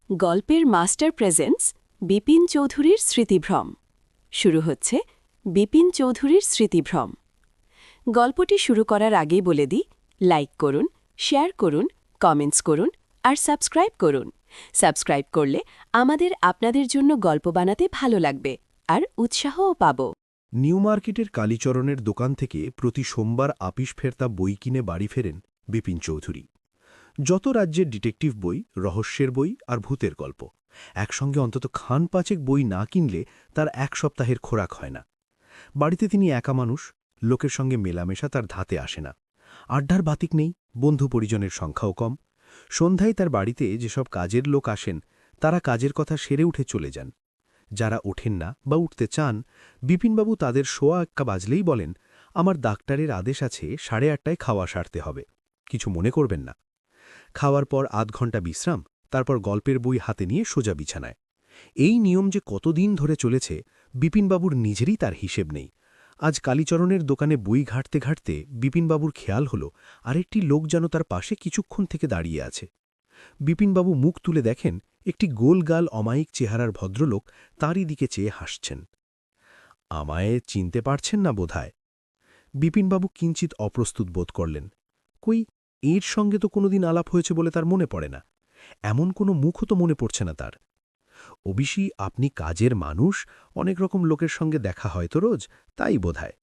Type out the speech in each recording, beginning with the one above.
গল্পের master presence Bipin চৌধুরীর স্মৃতিভ্রম। শুরু হচ্ছে বিপিন চৌধুরীর স্মৃতিভ্রম। গল্পটি শুরু করার আগেই বলে দিই, লাইক করুন, শেয়ার করুন, কমেন্টস করুন আর সাবস্ক্রাইব করুন। সাবস্ক্রাইব করলে আমাদের আপনাদের জন্য গল্প বানাতে ভালো লাগবে আর উৎসাহও পাব। নিউ মার্কেটের কালীচরণের দোকান থেকে প্রতি সোমবার আপিস ফেরতা বই কিনে বাড়ি ফেরেন বিপিন চৌধুরী। যত রাজ্যের ডিটেকটিভ বই, রহস্যের বই আর ভূতের গল্প একসঙ্গে অন্তত খান পাঁচেক বই না কিনলে তার এক সপ্তাহের খোরাক হয় না। বাড়িতে তিনি একা মানুষ, লোকের সঙ্গে মেলামেশা তার ধাতে আসে না। আড্ডার বাতিক নেই, বন্ধু পরিজনের সংখ্যাও কম। সন্ধ্যায় তার বাড়িতে যেসব কাজের লোক আসেন তারা কাজের কথা সেরে উঠে চলে যান। যারা ওঠেন না বা উঠতে চান, বিপিনবাবু তাদের সোয়া এক্কা বাজলেই বলেন, আমার ডাক্তারের আদেশ আছে 8:30টায় খাওয়া সারতে হবে, কিছু মনে করবেন না। খাওয়ার পর আধ ঘণ্টা বিশ্রাম, তারপর গল্পের বই হাতে নিয়ে সোজা বিছানায়। এই নিয়ম যে কতদিন ধরে চলেছে বিপিনবাবুর নিজেরই তার হিসেব নেই। আজ কালীচরণের দোকানে বই ঘাঁটতে ঘাঁটতে বিপিনবাবুর খেয়াল হল আরেকটি লোক যেন তার পাশে কিছুক্ষণ থেকে দাঁড়িয়ে আছে। বিপিনবাবু মুখ তুলে দেখেন একটি গোলগাল অমায়িক চেহারার ভদ্রলোক তাঁরই দিকে চেয়ে হাসছেন। আমায় চিনতে পারছেন না বোধহয়। বিপিনবাবু কিঞ্চিত অপ্রস্তুত বোধ করলেন। কই, এর সঙ্গে তো কোনোদিন আলাপ হয়েছে বলে তার মনে পড়ে না। এমন কোনো মুখও তো মনে পড়ছে না তার। অবশ্যি আপনি কাজের মানুষ, অনেক রকম লোকের সঙ্গে দেখা হয় তো রোজ, তাই বোধহয়।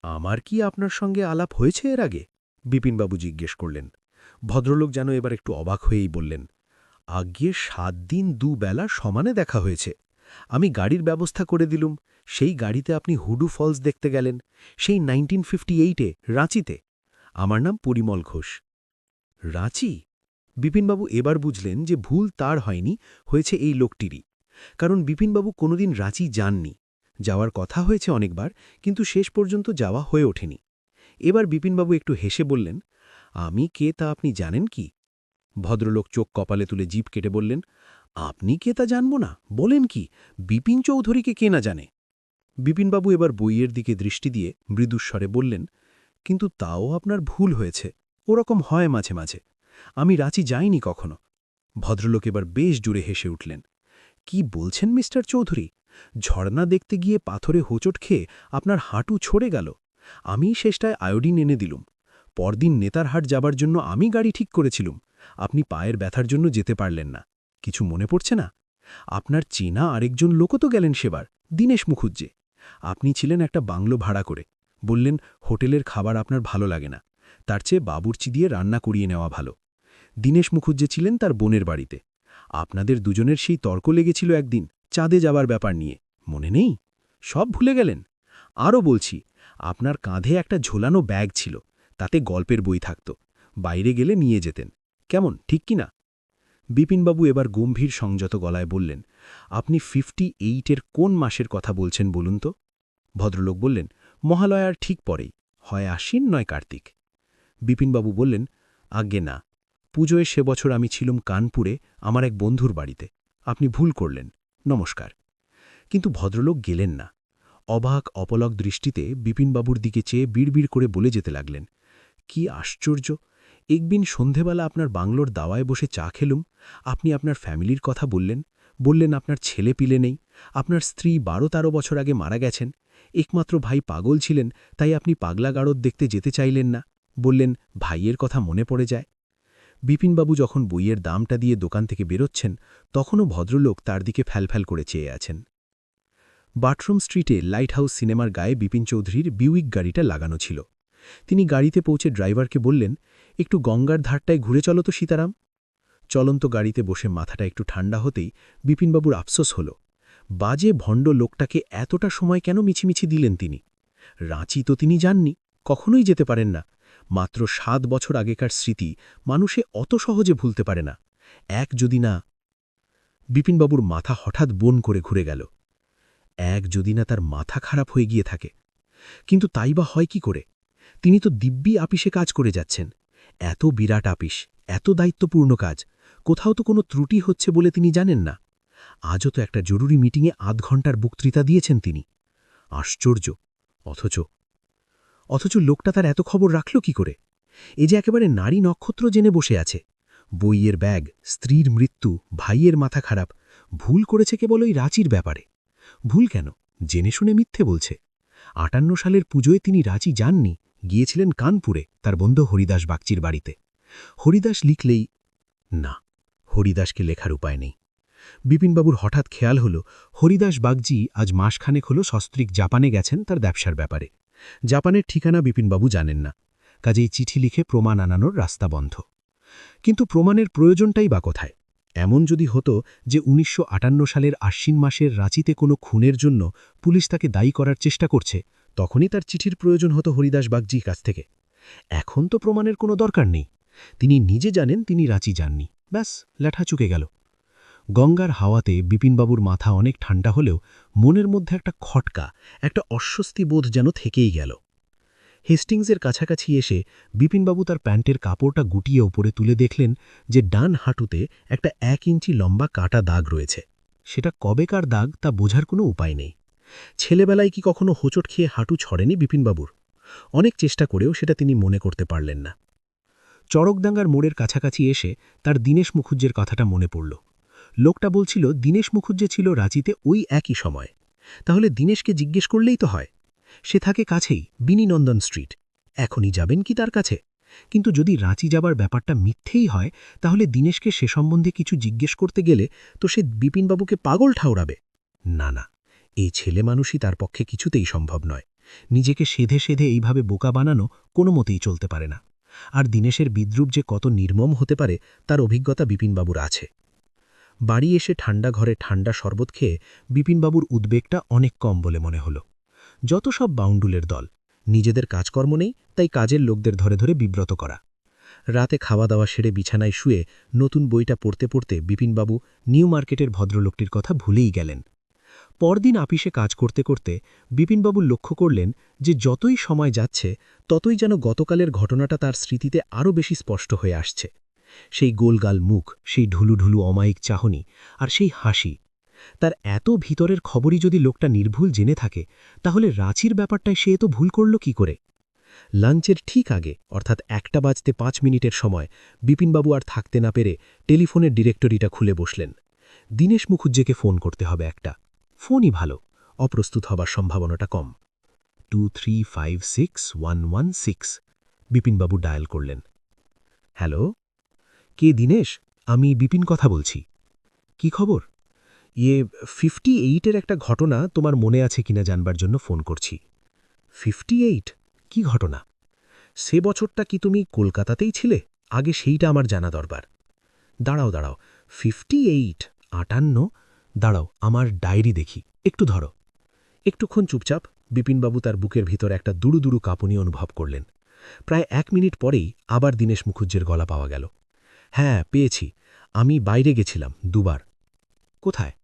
আমার কি আপনার সঙ্গে আলাপ হয়েছে এর আগে? বিপিনবাবু জিজ্ঞেস করলেন। ভদ্রলোক যেন এবার একটু অবাক হয়েই বললেন, আজ্ঞে 7 দিন দুবেলা সমানে দেখা হয়েছে। আমি গাড়ির ব্যবস্থা করে দিলুম, সেই গাড়িতে আপনি হুডু ফলস দেখতে গেলেন, সেই 1958-এ রাঁচিতে। আমার নাম পরিমল ঘোষ। রাঁচি? বিপিনবাবু এবার বুঝলেন যে ভুল তার হয়নি, হয়েছে এই লোকটিরই। কারণ বিপিনবাবু কোনোদিন রাঁচি যাননি। যাওয়ার কথা হয়েছে অনেকবার, কিন্তু শেষ পর্যন্ত যাওয়া হয়ে ওঠেনি। এবার বিপিনবাবু একটু হেসে বললেন, আমি কে তা আপনি জানেন কি? ভদ্রলোক চোখ কপালে তুলে জিভ কেটে বললেন, আপনি কে তা জানব না? বলেন কি, বিপিন চৌধুরীকে কে না জানে? বিপিনবাবু এবার বইয়ের দিকে দৃষ্টি দিয়ে মৃদুস্বরে বললেন, কিন্তু তাও আপনার ভুল হয়েছে, ওরকম হয় মাঝে মাঝে। আমি রাঁচি যাইনি কখনো। ভদ্রলোক এবার বেশ জুড়ে হেসে উঠলেন। কি বলছেন মিস্টার চৌধুরী? ঝর্ণা দেখতে গিয়ে পাথরে হোঁচট খেয়ে আপনার হাঁটু ছড়ে গেল। আমি শেষটায় আয়োডিন এনে দিলুম। পরদিন নেতারহাট যাবার জন্য আমি গাড়ি ঠিক করেছিলুম। আপনি পায়ের ব্যথার জন্য যেতে পারলেন না। কিছু মনে পড়ছে না? আপনার চেনা আরেকজন লোকও তো গেলেন সেবার, দীনেশ মুখুজ্জে। আপনি ছিলেন একটা বাংলো ভাড়া করে। বললেন হোটেলের খাবার আপনার ভালো লাগে না, তার চেয়ে বাবুর্চি দিয়ে রান্না করিয়ে নেওয়া ভালো। দীনেশ মুখুজ্জে ছিলেন তার বোনের বাড়িতে। আপনাদের দুজনের সেই তর্ক লেগেছিল একদিন চাঁদে যাবার ব্যাপার নিয়ে, মনে নেই? সব ভুলে গেলেন? আরও বলছি, আপনার কাঁধে একটা ঝোলানো ব্যাগ ছিল, তাতে গল্পের বই থাকত। বাইরে গেলে নিয়ে যেতেন। কেমন, ঠিক কি না? বিপিনবাবু এবার গম্ভীর সংযত গলায় বললেন, আপনি 58-এর কোন মাসের কথা বলছেন বলুন তো? ভদ্রলোক বললেন, মহালয়ার ঠিক পরেই, হয় আশ্বিন নয় কার্তিক। বিপিনবাবু বললেন, আজ্ঞে না, পুজোয় সে বছর আমি ছিলুম কানপুরে আমার এক বন্ধুর বাড়িতে। আপনি ভুল করলেন, নমস্কার। কিন্তু ভদ্রলোক গেলেন না। অবাক অপলক দৃষ্টিতে বিপিনবাবুর দিকে চেয়ে বিড়বিড় করে বলে যেতে লাগলেন, কি আশ্চর্য! একদিন সন্ধেবেলা আপনার বাংলোর দাওয়ায় বসে চা খেলুম, আপনি আপনার ফ্যামিলির কথা বললেন আপনার ছেলে পিলে নেই, আপনার স্ত্রী 12-13 বছর আগে মারা গেছেন, একমাত্র ভাই পাগল ছিলেন, তাই আপনি পাগলা গারদ দেখতে যেতে চাইলেন না। বললেন ভাইয়ের কথা মনে পড়ে যায়। বিপিনবাবু যখন বইয়ের দামটা দিয়ে দোকান থেকে বেরোচ্ছেন, তখনও ভদ্রলোক তার দিকে ফ্যালফ্যাল করে চেয়ে আছেন। বাথরুম স্ট্রিটে লাইট হাউস সিনেমার গায়ে বিপিন চৌধুরীর বিউইক গাড়িটা লাগানো ছিল। তিনি গাড়িতে পৌঁছে ড্রাইভারকে বললেন, একটু গঙ্গার ধারটায় ঘুরে চলো তো সীতারাম। চলন্ত গাড়িতে বসে মাথাটা একটু ঠান্ডা হতেই বিপিনবাবুর আফসোস হল, বাজে ভণ্ড লোকটাকে এতটা সময় কেন মিছিমিছি দিলেন তিনি? রাঁচি তো তিনি যাননি, কখনোই যেতে পারেন না। মাত্র 7 বছর আগেকার স্মৃতি মানুষে অত সহজে ভুলতে পারে না। এক যদি না। বিপিনবাবুর মাথা হঠাৎ বন করে ঘুরে গেল। এক যদি না তার মাথা খারাপ হয়ে গিয়ে থাকে। কিন্তু তাই বা হয় কি করে? তিনি তো দিব্যি আপিসে কাজ করে যাচ্ছেন। এত বিরাট আপিস, এত দায়িত্বপূর্ণ কাজ, কোথাও তো কোনো ত্রুটি হচ্ছে বলে তিনি জানেন না। আজও তো একটা জরুরি মিটিংয়ে আধ ঘণ্টার বক্তৃতা দিয়েছেন তিনি। আশ্চর্য! অথচ লোকটা তার এত খবর রাখল কি করে? এ যে একেবারে নারী নক্ষত্র জেনে বসে আছে। বইয়ের ব্যাগ, স্ত্রীর মৃত্যু, ভাইয়ের মাথা খারাপ, ভুল করেছে কেবল ওই রাঁচির ব্যাপারে। ভুল কেন? জেনে শুনে মিথ্যে বলছে। ৫৮ সালের পুজোয় তিনি রাঁচি যাননি, গিয়েছিলেন কানপুরে তার বন্ধু হরিদাস বাগচির বাড়িতে। হরিদাস লিখলেই না, হরিদাসকে লেখার উপায় নেই। বিপিনবাবুর হঠাৎ খেয়াল হল হরিদাস বাগজি আজ মাসখানেক হল সস্ত্রীক জাপানে গেছেন তার ব্যবসার ব্যাপারে। জাপানের ঠিকানা বিপিনবাবু জানেন না, কাজেই চিঠি লিখে প্রমাণ আনানোর রাস্তা বন্ধ। কিন্তু প্রমাণের প্রয়োজনটাই বা কোথায়? এমন যদি হতো যে ১৯৫৮ সালের আশ্বিন মাসের রাঁচিতে কোনো খুনের জন্য পুলিশ তাকে দায়ী করার চেষ্টা করছে, তখনই তার চিঠির প্রয়োজন হতো হরিদাস বাগজির কাছ থেকে। এখন তো প্রমাণের কোনো দরকার নেই। তিনি নিজে জানেন তিনি রাঁচি যাননি, ব্যাস ল্যাঠা চুকে গেল। গঙ্গার হাওয়াতে বিপিনবাবুর মাথা অনেক ঠান্ডা হলেও মনের মধ্যে একটা খটকা, একটা অস্বস্তি বোধ যেন থেকেই গেল। হেস্টিংসের কাছাকাছি এসে বিপিনবাবু তার প্যান্টের কাপড়টা গুটিয়ে ওপরে তুলে দেখলেন যে ডান হাঁটুতে একটা ১ ইঞ্চি লম্বা কাটা দাগ রয়েছে। সেটা কবেকার দাগ তা বোঝার কোনো উপায় নেই। ছেলেবেলায় কি কখনো হোঁচট খেয়ে হাঁটু ছড়েনি বিপিনবাবুর? অনেক চেষ্টা করেও সেটা তিনি মনে করতে পারলেন না। চড়কডাঙ্গার মোড়ের কাছাকাছি এসে তার দীনেশ মুখুজ্জের কথাটা মনে পড়ল। লোকটা বলছিল দীনেশ মুখুজ্জে ছিল রাঁচিতে ওই একই সময়। তাহলে দীনেশকে জিজ্ঞেস করলেই তো হয়। সে থাকে কাছেই, বিনীনন্দন স্ট্রিট। এখনই যাবেন কি তার কাছে? কিন্তু যদি রাঁচি যাবার ব্যাপারটা মিথ্যেই হয়, তাহলে দীনেশকে সে সম্বন্ধে কিছু জিজ্ঞেস করতে গেলে তো সে বিপিনবাবুকে পাগল ঠাউরাবে। না না, এই ছেলে মানুষই তার পক্ষে কিছুতেই সম্ভব নয়। নিজেকে সেধে সেধে এইভাবে বোকা বানানো কোনো মতেই চলতে পারে না। আর দীনেশের বিদ্রূপ যে কত নির্মম হতে পারে তার অভিজ্ঞতা বিপিনবাবুর আছে। বাড়ি এসে ঠান্ডা ঘরে ঠান্ডা শরবত খেয়ে বিপিনবাবুর উদ্বেগটা অনেক কম বলে মনে হল। যত সব বাউন্ডুলের দল, নিজেদের কাজকর্ম নেই, তাই কাজের লোকদের ধরে ধরে বিব্রত করা। রাতে খাওয়া দাওয়া সেরে বিছানায় শুয়ে নতুন বইটা পড়তে পড়তে বিপিনবাবু নিউ মার্কেটের ভদ্রলোকটির কথা ভুলেই গেলেন। পরদিন আপিসে কাজ করতে করতে বিপিনবাবু লক্ষ্য করলেন যে যতই সময় যাচ্ছে ততই যেন গতকালের ঘটনাটা তার স্মৃতিতে আরও বেশি স্পষ্ট হয়ে আসছে। সেই গোলগাল মুখ, সেই ঢুলু ঢুলু অমায়িক চাহনি, আর সেই হাসি। তার এত ভিতরের খবরই যদি লোকটা নির্ভুল জেনে থাকে, তাহলে রাঁচির ব্যাপারটায় সে এত ভুল করল কি করে? লাঞ্চের ঠিক আগে, অর্থাৎ ১টা বাজতে ৫ মিনিটের সময় বিপিনবাবু আর থাকতে না পেরে টেলিফোনের ডিরেক্টরিটা খুলে বসলেন। দীনেশ মুখুজ্জেকে ফোন করতে হবে একটা। ফোনই ভালো, অপ্রস্তুত হবার সম্ভাবনাটা কম। 2356116 বিপিনবাবু ডায়াল করলেন। হ্যালো, কে দীনেশ? আমি বিপিন কথা বলছি। কি খবর? 58-এর একটা ঘটনা তোমার মনে আছে কিনা জানবার জন্য ফোন করছি। 58? কি ঘটনা? সে বছরটা কি তুমি কলকাতাতেই ছিলে? আগে সেইটা আমার জানা দরকার। দাঁড়াও দাঁড়াও, 58, 58? দাঁড়াও, আমার ডায়েরি দেখি, একটু ধরো। একটুক্ষণ চুপচাপ বিপিনবাবু তার বুকের ভিতর একটা দুড়ু দুড়ু কাঁপুনি অনুভব করলেন। প্রায় ১ মিনিট পরেই আবার দীনেশ মুখুজ্জের গলা পাওয়া গেল। হ্যাঁ, পেয়েছি। আমি বাইরে গেছিলাম ২ বার। কোথায়?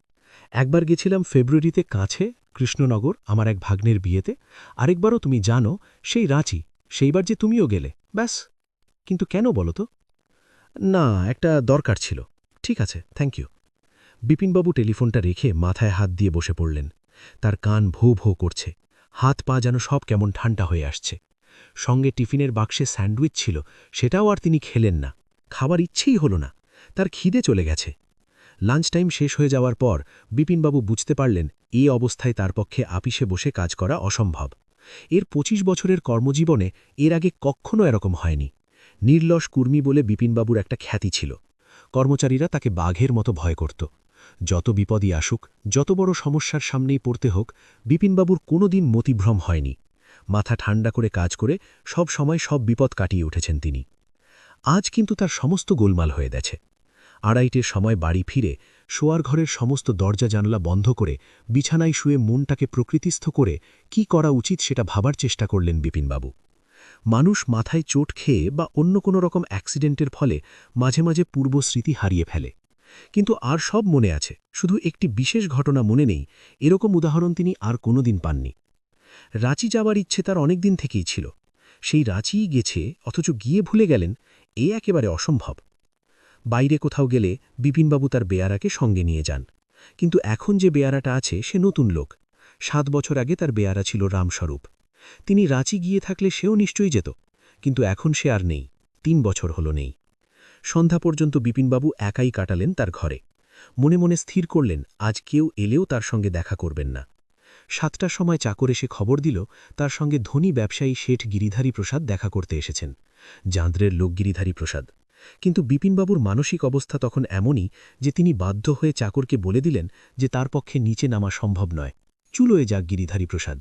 একবার গেছিলাম ফেব্রুয়ারিতে কাছে কৃষ্ণনগর আমার এক ভাগ্নের বিয়েতে, আরেকবারও তুমি জানো সেই রাঁচি, সেইবার যে তুমিও গেলে, ব্যাস। কিন্তু কেন বলো তো? না, একটা দরকার ছিল। ঠিক আছে, থ্যাংক ইউ। বিপিনবাবু টেলিফোনটা রেখে মাথায় হাত দিয়ে বসে পড়লেন। তার কান ভৌ ভৌ করছে, হাত পা যেন সব কেমন ঠান্ডা হয়ে আসছে। সঙ্গে টিফিনের বাক্সে স্যান্ডউইচ ছিল, সেটাও আর তিনি খেলেন না। খাবার ইচ্ছেই হল না, তার খিদে চলে গেছে। লাঞ্চ টাইম শেষ হয়ে যাওয়ার পর বিপিনবাবু বুঝতে পারলেন এই অবস্থায় তার পক্ষে আপিসে বসে কাজ করা অসম্ভব। এর ২৫ বছরের কর্মজীবনে এর আগে কখনো এরকম হয়নি। নির্লস কুর্মী বলে বিপিনবাবুর একটা খ্যাতি ছিল। কর্মচারীরা তাকে বাঘের মতো ভয় করত। যত বিপদই আসুক, যত বড় সমস্যার সামনেই পড়তে হোক, বিপিনবাবুর কোনো দিন মতিভ্রম হয়নি। মাথা ঠান্ডা করে কাজ করে সব সময় সব বিপদ কাটিয়ে উঠেছেন তিনি। আজ কিন্তু তার সমস্ত গোলমাল হয়ে গেছে। ২:৩০-এর সময় বাড়ি ফিরে শোয়ার ঘরের সমস্ত দরজা জানলা বন্ধ করে বিছানায় শুয়ে মনটাকে প্রকৃতিস্থ করে কি করা উচিত সেটা ভাবার চেষ্টা করলেন বিপিনবাবু। মানুষ মাথায় চোট খেয়ে বা অন্য কোনো রকম অ্যাক্সিডেন্টের ফলে মাঝে মাঝে পূর্বস্মৃতি হারিয়ে ফেলে, কিন্তু আর সব মনে আছে, শুধু একটি বিশেষ ঘটনা মনে নেই। এরকম উদাহরণ তিনি আর কোনোদিন পাননি। রাঁচি যাওয়ার ইচ্ছে তার অনেক দিন থেকেই ছিল। সেই রাঁচিই গেছে, অথচ গিয়ে ভুলে গেলেন, এ একেবারে অসম্ভব। বাইরে কোথাও গেলে বিপিনবাবু তার বেয়ারাকে সঙ্গে নিয়ে যান, কিন্তু এখন যে বেয়ারাটা আছে সে নতুন লোক। ৭ বছর আগে তার বেয়ারা ছিল রামস্বরূপ। তিনি রাঁচি গিয়ে থাকলে সেও নিশ্চয়ই যেত, কিন্তু এখন সে আর নেই, ৩ বছর হল নেই। সন্ধ্যা পর্যন্ত বিপিনবাবু একাই কাটালেন তার ঘরে। মনে মনে স্থির করলেন আজ কেউ এলেও তার সঙ্গে দেখা করবেন না। 7টার সময় চাকর এসে খবর দিল তার সঙ্গে ধনী ব্যবসায়ী শেঠ গিরিধারী প্রসাদ দেখা করতে এসেছেন। জাঁদ্রের লোক গিরিধারী প্রসাদ। কিন্তু বিপিনবাবুর মানসিক অবস্থা তখন এমনই যে তিনি বাধ্য হয়ে চাকরকে বলে দিলেন যে তার পক্ষে নিচে নামা সম্ভব নয়, চুলোয় যাক গিরিধারী প্রসাদ।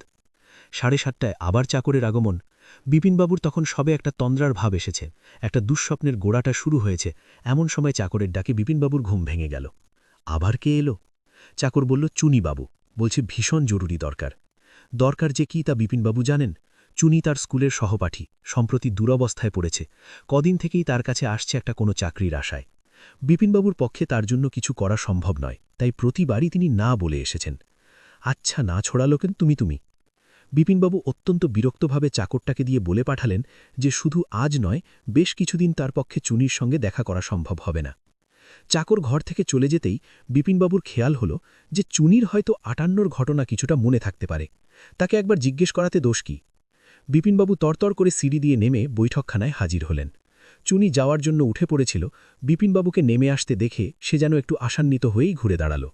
7:30টায় আবার চাকরের আগমন। বিপিনবাবুর তখন সবে একটা তন্দ্রার ভাব এসেছে, একটা দুঃস্বপ্নের গোড়াটা শুরু হয়েছে। এমন সময় চাকরের ডাকে বিপিনবাবুর ঘুম ভেঙে গেল। আবার কে এলো? চাকর বলল, চুনিবাবু। বলছে ভীষণ জরুরি দরকার। দরকার যে কি তা বিপিনবাবু জানেন। চুনি তার স্কুলের সহপাঠী, সম্প্রতি দুরবস্থায় পড়েছে। কদিন থেকেই তার কাছে আসছে একটা কোনো চাকরির আশায়। বিপিনবাবুর পক্ষে তার জন্য কিছু করা সম্ভব নয়, তাই প্রতিবারই তিনি না বলে এসেছেন। আচ্ছা, না ছোড়ালো কেন তুমি? বিপিনবাবু অত্যন্ত বিরক্তভাবে চাকরটাকে দিয়ে বলে পাঠালেন যে শুধু আজ নয়, বেশ কিছুদিন তার পক্ষে চুনির সঙ্গে দেখা করা সম্ভব হবে না। চাকর ঘর থেকে চলে যেতেই বিপিনবাবুর খেয়াল হল যে চুনির হয়তো 58 ঘটনা কিছুটা মনে থাকতে পারে। তাকে একবার জিজ্ঞেস করাতে দোষ কি? বিপিনবাবু তরতর করে সিঁড়ি দিয়ে নেমে বৈঠকখানায় হাজির হলেন। চুনি যাওয়ার জন্য উঠে পড়েছিল। বিপিনবাবুকে নেমে আসতে দেখে সে যেন একটু আশান্বিত হয়েই ঘুরে দাঁড়াল।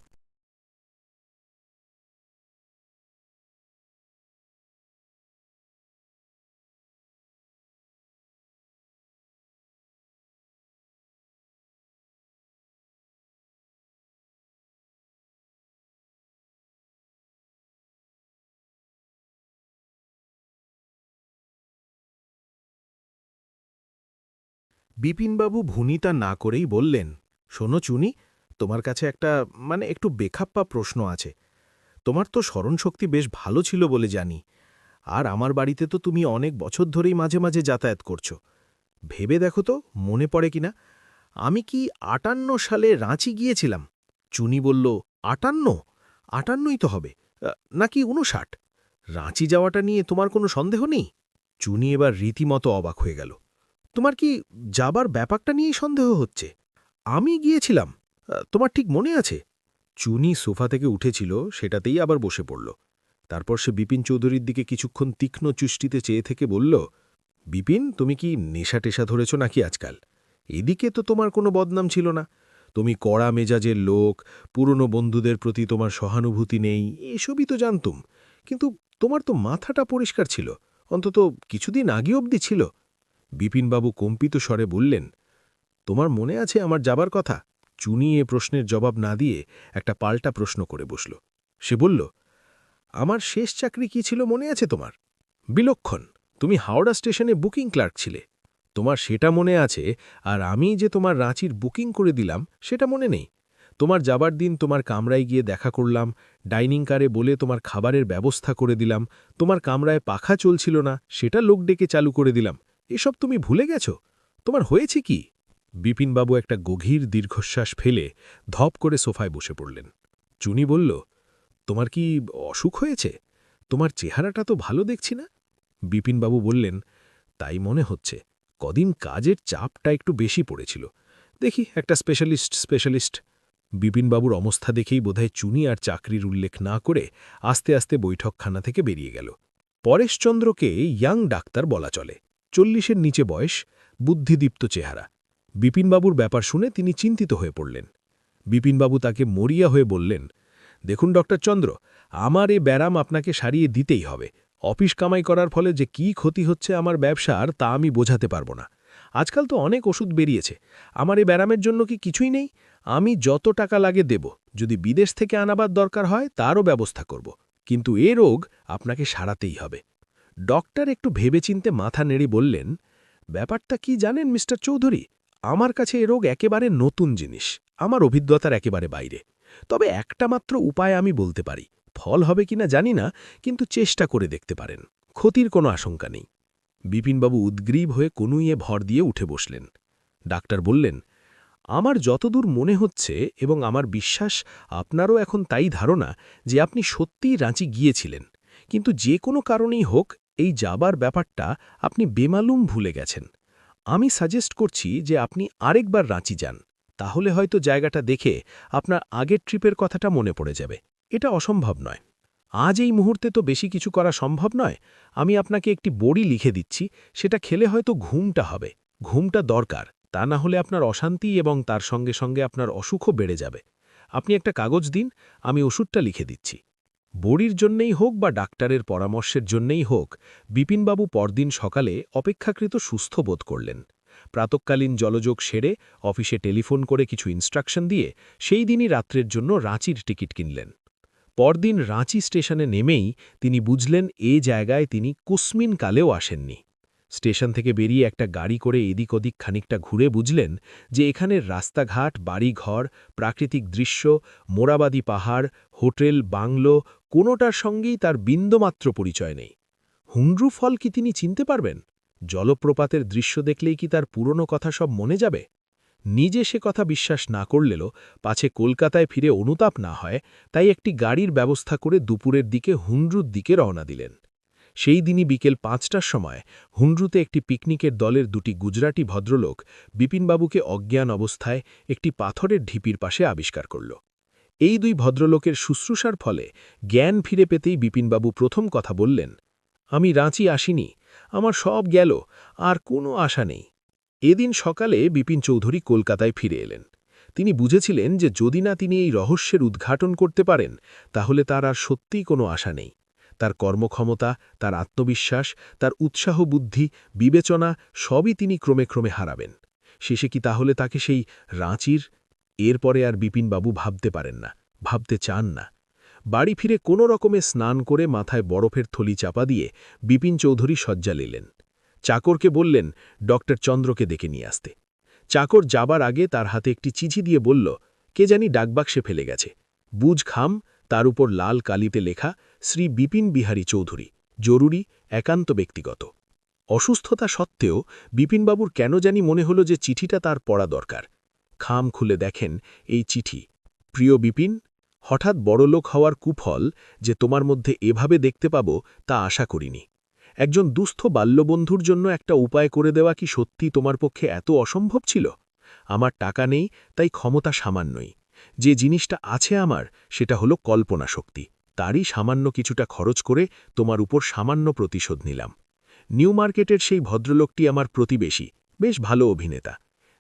বিপিনবাবু ভুনিতা না করেই বললেন, শোনো চুনি, তোমার কাছে একটা একটু বেখাপ্পা প্রশ্ন আছে। তোমার তো স্মরণশক্তি বেশ ভালো ছিল বলে জানি, আর আমার বাড়িতে তো তুমি অনেক বছর ধরেই মাঝে মাঝে যাতায়াত করছো। ভেবে দেখো তো মনে পড়ে কিনা, আমি কি 58 সালে রাঁচি গিয়েছিলাম? চুনি বলল, 58? 58ই তো হবে, নাকি 59? রাঁচি যাওয়াটা নিয়ে তোমার কোনো সন্দেহ নেই? চুনি এবার রীতিমতো অবাক হয়ে গেল। তোমার কি যাবার ব্যাপারটা নিয়েই সন্দেহ হচ্ছে? আমি গিয়েছিলাম, তোমার ঠিক মনে আছে? চুনি সোফা থেকে উঠেছিল, সেটাতেই আবার বসে পড়ল। তারপর সে বিপিন চৌধুরীর দিকে কিছুক্ষণ তীক্ষ্ণ চুষ্টিতে চেয়ে থেকে বলল, বিপিন, তুমি কি নেশা টেশা ধরেছ নাকি আজকাল? এদিকে তো তোমার কোনো বদনাম ছিল না। তুমি কড়া মেজাজের লোক, পুরনো বন্ধুদের প্রতি তোমার সহানুভূতি নেই, এসবই তো জানতুম। কিন্তু তোমার তো মাথাটা পরিষ্কার ছিল, অন্তত কিছুদিন আগে অবধি ছিল। বিপিনবাবু কম্পিত স্বরে বললেন, তোমার মনে আছে আমার যাবার কথা? চুনি এ প্রশ্নের জবাব না দিয়ে একটা পাল্টা প্রশ্ন করে বসল। সে বলল, আমার শেষ চাকরি কি ছিল মনে আছে তোমার? বিলক্ষণ, তুমি হাওড়া স্টেশনে বুকিং ক্লার্ক ছিলে। তোমার সেটা মনে আছে, আর আমি যে তোমার রাঁচির বুকিং করে দিলাম সেটা মনে নেই। তোমার যাবার দিন তোমার কামরায় গিয়ে দেখা করলাম, ডাইনিং কারে বলে তোমার খাবারের ব্যবস্থা করে দিলাম, তোমার কামরায় পাখা চলছিল না, সেটা লোক ডেকে চালু করে দিলাম। এসব তুমি ভুলে গেছ? তোমার হয়েছে কি? বিপিনবাবু একটা গভীর দীর্ঘশ্বাস ফেলে ধপ করে সোফায় বসে পড়লেন। চুনি বলল, তোমার কি অসুখ হয়েছে? তোমার চেহারাটা তো ভালো দেখছি না। বিপিনবাবু বললেন, তাই মনে হচ্ছে, কদিন কাজের চাপটা একটু বেশি পড়েছিল। দেখি একটা স্পেশালিস্ট। বিপিনবাবুর অবস্থা দেখেই বোধহয় চুনি আর চাকরির উল্লেখ না করে আস্তে আস্তে বৈঠকখানা থেকে বেরিয়ে গেল। পরেশচন্দ্রকে ইয়াং ডাক্তার বলা চলে, 40-এর নিচে বয়স, বুদ্ধিদীপ্ত চেহারা। বিপিনবাবুর ব্যাপার শুনে তিনি চিন্তিত হয়ে পড়লেন। বিপিনবাবু তাকে মরিয়া হয়ে বললেন, দেখুন ডক্টর চন্দ্র, আমার এ ব্যারাম আপনাকে সারিয়ে দিতেই হবে। অফিস কামাই করার ফলে যে কি ক্ষতি হচ্ছে আমার ব্যবসার, তা আমি বোঝাতে পারব না। আজকাল তো অনেক ওষুধ বেরিয়েছে, আমার এ ব্যারামের জন্য কি কিছুই নেই? আমি যত টাকা লাগে দেব, যদি বিদেশ থেকে আনাবার দরকার হয় তারও ব্যবস্থা করব, কিন্তু এ রোগ আপনাকে সারাতেই হবে। ডক্টর একটু ভেবেচিন্তে মাথা নেড়ে বললেন, ব্যাপারটা কি জানেন মিস্টার চৌধুরী, আমার কাছে এ রোগ একেবারে নতুন জিনিস, আমার অভিজ্ঞতার একেবারে বাইরে। তবে একটা মাত্র উপায় আমি বলতে পারি, ফল হবে কিনা জানি না, কিন্তু চেষ্টা করে দেখতে পারেন, ক্ষতির কোনো আশঙ্কা নেই। বিপিনবাবু উদ্গ্রীব হয়ে কনুইয়ে ভর দিয়ে উঠে বসলেন। ডাক্তার বললেন, আমার যতদূর মনে হচ্ছে এবং আমার বিশ্বাস আপনারও এখন তাই ধারণা যে আপনি সত্যিই রাঁচি গিয়েছিলেন, কিন্তু যে কোনো কারণেই হোক এই যাবার ব্যাপারটা আপনি বেমালুম ভুলে গেছেন। আমি সাজেস্ট করছি যে আপনি আরেকবার রাঁচি যান, তাহলে হয়তো জায়গাটা দেখে আপনার আগের ট্রিপের কথাটা মনে পড়ে যাবে। এটা অসম্ভব নয়। আজ এই মুহূর্তে তো বেশি কিছু করা সম্ভব নয়। আমি আপনাকে একটি বড়ি লিখে দিচ্ছি, সেটা খেলে হয়তো ঘুমটা হবে। ঘুমটা দরকার, তা না হলে আপনার অশান্তি এবং তার সঙ্গে সঙ্গে আপনার অসুখও বেড়ে যাবে। আপনি একটা কাগজ দিন, আমি ওষুধটা লিখে দিচ্ছি। বড়ির জন্যেই হোক বা ডাক্তারের পরামর্শের জন্যেই হোক, বিপিনবাবু পরদিন সকালে অপেক্ষাকৃত সুস্থ বোধ করলেন। প্রাতঃকালীন জলযোগ সেরে অফিসে টেলিফোন করে কিছু ইনস্ট্রাকশন দিয়ে সেই দিনই রাত্রের জন্য রাঁচির টিকিট কিনলেন। পরদিন রাঁচি স্টেশনে নেমেই তিনি বুঝলেন এ জায়গায় তিনি কুসমিন কালেও আসেননি। স্টেশন থেকে বেরিয়ে একটা গাড়ি করে এদিক ওদিক খানিকটা ঘুরে বুঝলেন যে এখানের রাস্তাঘাট, বাড়িঘর, প্রাকৃতিক দৃশ্য, মোরাবাদি পাহাড়, হোটেল, বাংলো কোনোটার সঙ্গেই তার বিন্দুমাত্র পরিচয় নেই। হুন্ড্রু ফল কি তিনি চিনতে পারবেন? জলপ্রপাতের দৃশ্য দেখলেই কি তার পুরনো কথা সব মনে যাবে? নিজে সে কথা বিশ্বাস না করলেও পাছে কলকাতায় ফিরে অনুতাপ না হয়, তাই একটি গাড়ির ব্যবস্থা করে দুপুরের দিকে হুন্ড্রুর দিকে রওনা দিলেন। সেই দিনই বিকেল ৫টার সময় হুন্ড্রুতে একটি পিকনিকের দলের দুটি গুজরাটি ভদ্রলোক বিপিনবাবুকে অজ্ঞান অবস্থায় একটি পাথরের ঢিপির পাশে আবিষ্কার করল। এই দুই ভদ্রলোকের শুশ্রূষার ফলে জ্ঞান ফিরে পেতেই বিপিনবাবু প্রথম কথা বললেন, আমি রাঁচি আসিনি, আমার সব গেল, আর কোনো আশা নেই। এদিন সকালে বিপিন চৌধুরী কলকাতায় ফিরে এলেন। তিনি বুঝেছিলেন যে যদি না তিনি এই রহস্যের উদ্ঘাটন করতে পারেন, তাহলে তার আর সত্যিই কোনো আশা নেই। তার কর্মক্ষমতা, তার আত্মবিশ্বাস, তার উৎসাহ, বুদ্ধি, বিবেচনা সবই তিনি ক্রমে ক্রমে হারাবেন। শেষে কি তাহলে তাকে সেই রাঁচির? এরপরে আর বিপিনবাবু ভাবতে পারেন না, ভাবতে চান না। বাড়ি ফিরে কোনো রকমে স্নান করে মাথায় বরফের থলি চাপা দিয়ে বিপিন চৌধুরী শয্যা নিলেন। চাকরকে বললেন ডক্টর চন্দ্রকে ডেকে নিয়ে আসতে। চাকর যাবার আগে তার হাতে একটি চিঠি দিয়ে বলল, কে জানি ডাকবাক্সে ফেলে গেছে। বুঝ খাম, তার উপর লাল কালিতে লেখা, শ্রী বিপিন বিহারী চৌধুরী, জরুরি, একান্ত ব্যক্তিগত। অসুস্থতা সত্ত্বেও বিপিনবাবুর কেন জানি মনে হল যে চিঠিটা তার পড়া দরকার। খাম খুলে দেখেন এই চিঠি। প্রিয় বিপিন, হঠাৎ বড়লোক হওয়ার কুফল যে তোমার মধ্যে এভাবে দেখতে পাব তা আশা করিনি। একজন দুস্থ বাল্যবন্ধুর জন্য একটা উপায় করে দেওয়া কি সত্যি তোমার পক্ষে এত অসম্ভব ছিল? আমার টাকা নেই, তাই ক্ষমতা সামান্যই। যে জিনিসটা আছে আমার, সেটা হলো কল্পনা শক্তি। তারই সামান্য কিছুটা খরচ করে তোমার উপর সামান্য প্রতিশোধ নিলাম। নিউ মার্কেটের সেই ভদ্রলোকটি আমার প্রতিবেশী, বেশ ভালো অভিনেতা।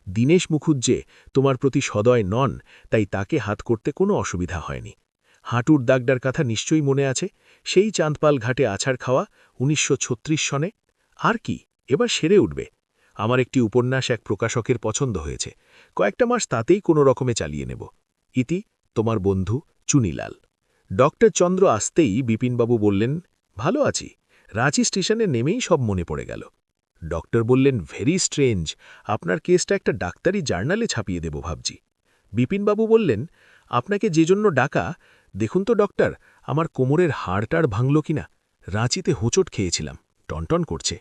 দীনেশ মুখুজ্জে তোমার প্রতি সদয় নন, তাই তাকে হাত করতে কোনো অসুবিধা হয়নি। হাঁটুর দাগটার কথা নিশ্চয়ই মনে আছে, সেই চাঁদপাল ঘাটে আছাড় খাওয়া ১৯৩৬ সনে। আর কি, এবার সেরে উঠবে। আমার একটি উপন্যাস এক প্রকাশকের পছন্দ হয়েছে, কয়েকটা মাস তাতেই কোনো রকমে চালিয়ে নেব। ইতি তোমার বন্ধু চুনিলাল। ডক্টর চন্দ্র আসতেই বিপিনবাবু বললেন, ভালো আছি। রাঁচি স্টেশনে নেমেই সব মনে পড়ে গেল। ডক্টর বললেন, ভেরি স্ট্রেঞ্জ, আপনার কেসটা একটা ডাক্তারি জার্নালে ছাপিয়ে দেব ভাবছি। বিপিনবাবু বললেন, আপনাকে যে জন্য ডাকা, দেখুন তো ডক্টর, আমার কোমরের হাড়টার ভাঙল কিনা। রাঁচিতে হোঁচট খেয়েছিলাম, টনটন করছে।